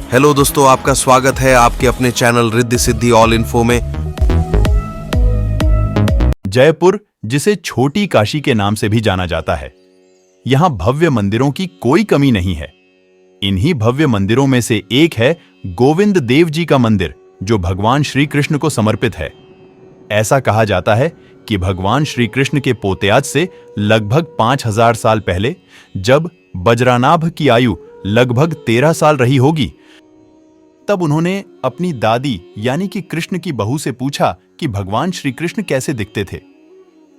Hello दोस्तों, आपका स्वागत है आपके अपने channel Riddhi Siddhi all info में। जयपुर, जिसे छोटी काशी के नाम से भी जाना जाता है, यहां भव्य मंदिरों की कोई कमी नहीं है। इन्हीं भव्य मंदिरों में से एक है गोविंद देव जी का मंदिर, जो भगवान श्री कृष्ण को समर्पित है। ऐसा कहा जाता है कि भगवान श्री कृष्ण के पोतेयाज से लगभग 5000 साल पहले, जब बज्रानाभ की आयु लगभग 13 साल रही होगी, तब उन्होंने अपनी दादी यानी कि कृष्ण की बहू से पूछा कि भगवान श्री कृष्ण कैसे दिखते थे।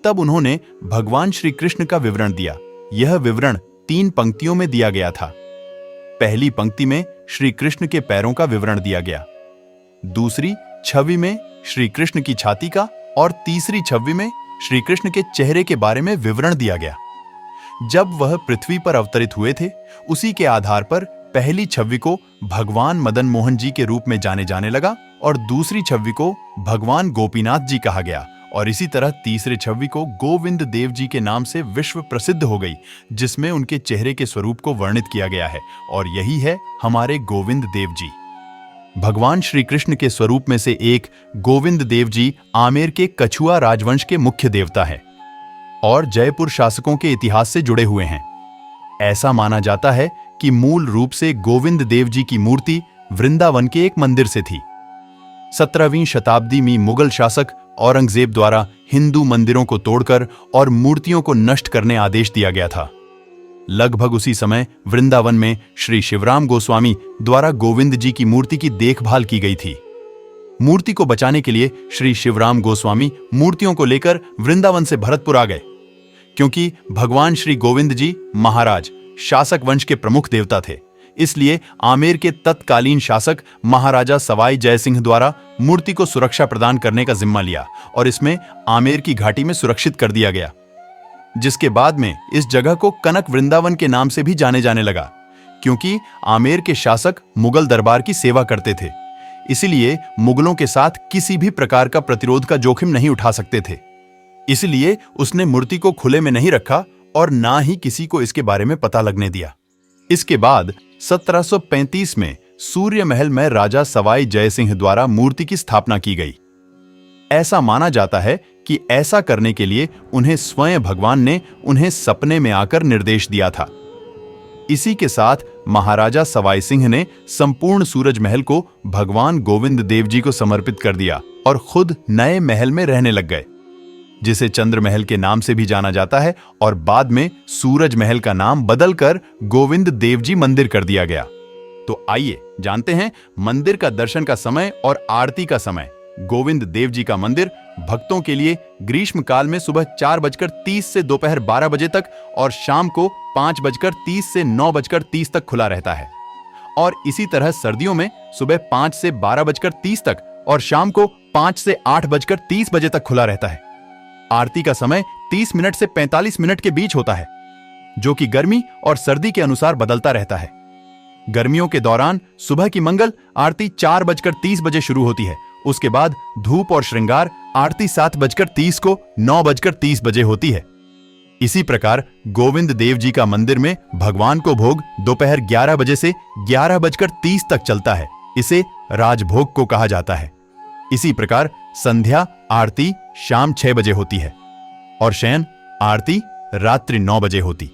तब उन्होंने भगवान श्री कृष्ण का विवरण दिया। यह विवरण 3 पंक्तियों में दिया गया था। पहली पंक्ति में श्री कृष्ण के पैरों का विवरण दिया गया, दूसरी छवि में श्री कृष्ण की छाती का, और तीसरी छवि में श्री कृष्ण के चेहरे के बारे में विवरण दिया गया। जब वह पृथ्वी पर अवतरित हुए थे, उसी के आधार पर पहली छवि को भगवान मदन मोहन जी के रूप में जाने जाने लगा और दूसरी छवि को भगवान गोपीनाथ जी कहा गया, और इसी तरह तीसरे छवि को गोविंद देव जी के नाम से विश्व प्रसिद्ध हो गई, जिसमें उनके चेहरे के स्वरूप को वर्णित किया गया है, और यही है हमारे गोविंद देव जी। भगवान श्री कृष्ण के स्वरूप में से एक गोविंद देव जी आमेर के कछुआ राजवंश के मुख्य देवता हैं और जयपुर शासकों के इतिहास से जुड़े हुए हैं। ऐसा माना जाता है कि मूल रूप से गोविंद देव जी की मूर्ति वृंदावन के एक मंदिर से थी। 17वीं शताब्दी में मुगल शासक औरंगजेब द्वारा हिंदू मंदिरों को तोड़कर और मूर्तियों को नष्ट करने आदेश दिया गया था। लगभग उसी समय वृंदावन में श्री शिवराम गोस्वामी द्वारा गोविंद जी की मूर्ति की देखभाल की गई थी। मूर्ति को बचाने के लिए श्री शिवराम गोस्वामी मूर्तियों को लेकर वृंदावन से भरतपुर आ गए। क्योंकि भगवान श्री गोविंद जी महाराज शासक वंश के प्रमुख देवता थे, इसलिए आमेर के तत्कालीन शासक महाराजा सवाई जयसिंह द्वारा मूर्ति को सुरक्षा प्रदान करने का जिम्मा लिया और इसमें आमेर की घाटी में सुरक्षित कर दिया गया, जिसके बाद में इस जगह को कनक वृंदावन के नाम से भी जाने जाने लगा। क्योंकि आमेर के शासक मुगल दरबार की सेवा करते थे, इसलिए मुगलों के साथ किसी भी प्रकार का प्रतिरोध का जोखिम नहीं उठा सकते थे। इसलिए उसने मूर्ति को खुले में नहीं रखा और ना ही किसी को इसके बारे में पता लगने दिया। इसके बाद 1735 में सूर्य महल में राजा सवाई जयसिंह द्वारा मूर्ति की स्थापना की गई। ऐसा माना जाता है कि ऐसा करने के लिए उन्हें स्वयं भगवान ने उन्हें सपने में आकर निर्देश दिया था। इसी के साथ महाराजा सवाई सिंह ने संपूर्ण सूरज महल को भगवान गोविंद देव जी को समर्पित कर दिया और खुद नए महल में रहने लग गए, जिसे चंद्र महल के नाम से भी जाना जाता है, और बाद में सूरज महल का नाम बदलकर गोविंद देव जी मंदिर कर दिया गया। तो आइए जानते हैं मंदिर का दर्शन का समय और आरती का समय। गोविंद देव जी का मंदिर भक्तों के लिए ग्रीष्म काल में सुबह 4:30 से दोपहर 12 बजे तक और शाम को 5:30 से 9:30 तक खुला रहता है, और इसी तरह सर्दियों में सुबह 5 से 12:30 तक और शाम को 5 से 8:30 बजे तक खुला रहता है। आरती का समय 30 मिनट से 45 मिनट के बीच होता है, जो कि गर्मी और सर्दी के अनुसार बदलता रहता है। गर्मियों के दौरान सुबह की मंगल आरती 4:30 बजे शुरू होती है। उसके बाद धूप और श्रृंगार आरती 7:30 को 9:30 बजे होती है। इसी प्रकार गोविंद देव जी का मंदिर में भगवान को भोग दोपहर 11 बजे से 11:30 तक चलता है। इसे राजभोग को कहा जाता है। इसी प्रकार संध्या आरती शाम 6 बजे होती है और शयन आरती रात्रि 9 बजे होती।